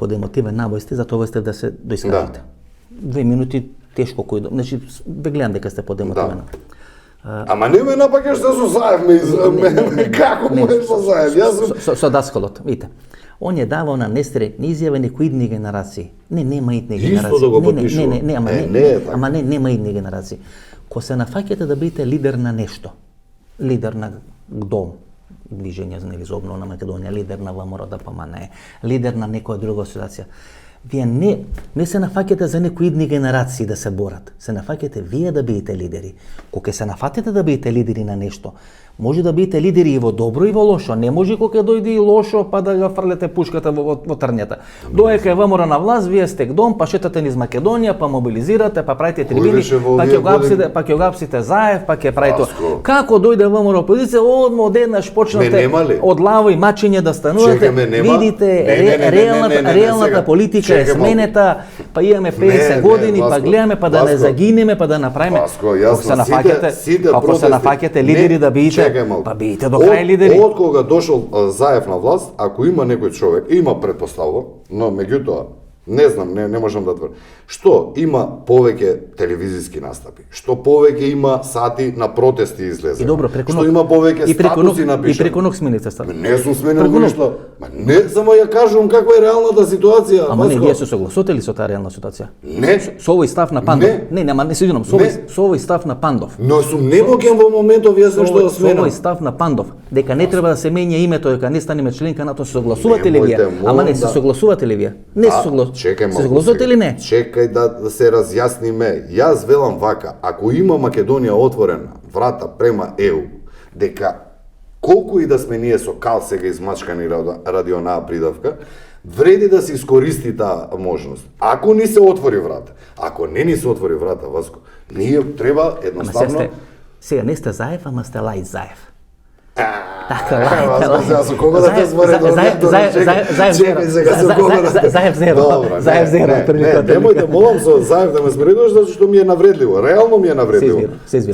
подемотивен навој сте, затоа сте да се доискажете. 2 минути тешко кој, значи ве гледам дека сте подемотивен. Ама не ме напакаш да со Заев како можеш со Заев? Јас со даскалот, видите. Он е давал на нестрекни изјави некои идни генерации. Нема идни генерации. Исто да го подпишува. Ама нема идни генерации. Ко се нафаќате да бидете лидер на нешто, лидер на дом, движење за обнова на Македонија, лидер на ВМРО ДПМН, лидер на некоја друга асоциација. Вие не се нафаќате за некои идни генерации да се борат. Се нафаќате вие да бидете лидери. Кога се нафатите да бидете лидери на нешто, може да бидете лидери и во добро и во лошо. Не може кога дојде и лошо па да го фрлете пушката во трњата. Доека е ВМРО на власт, вие сте дом, па шетате низ Македонија, па мобилизирате, па правите трибини, па ќе го апсите Заев, па ќе правите. Како дојде ВМРО опозиција, одеднаш почнате од лаво и мачење да станувате. Видите, реалната политика е сменета, па имаме 50 години, па гледаме, па да не загинеме, па да направиме. Ако се нафаќате лидери да бидете, па бидете до крај лидери. Од кога дошол Заев на власт, ако има некој човек, има предпоставка, но меѓутоа, не знам, не можам да тврдам, што има повеќе телевизиски настапи, што повеќе има сати на протести излезе, што има повеќе статуси напишани. И преку ног смените статус. Не сум сменил ништо. Не, само ја кажувам каква е реалната ситуација. Ама не, вие се согласувате ли со таа реална ситуација? Не. Со овој став на Пандов? Не се извинувам, со овој став на Пандов. Но сум невоќен во моментов јас нешто да сменам. Со овој став на Пандов, дека не треба да се менја името, дека не станеме членка НАТО, се согласувате ли вие? Ама не се согласувате ли вие? Не се согласувате. Се согласувате ли не? Чекај да се разјасниме. Јас велам вака, ако има Македонија отворена врата према ЕУ, дека колку и да сме ние со кал сега измачкани ради онаа придавка, вреди да се искористи таа можност. Ако ни се отвори врата, ако не ни се отвори врата, Васко, ние треба едноставно... Сега не сте Заев, ама сте Лајд Заев. Така, Лајд. За кого да те зборе? Заев зеро. Немојте, молам со Заев да ме споредуваш, затоа што ми е навредливо. Реално ми е навредливо.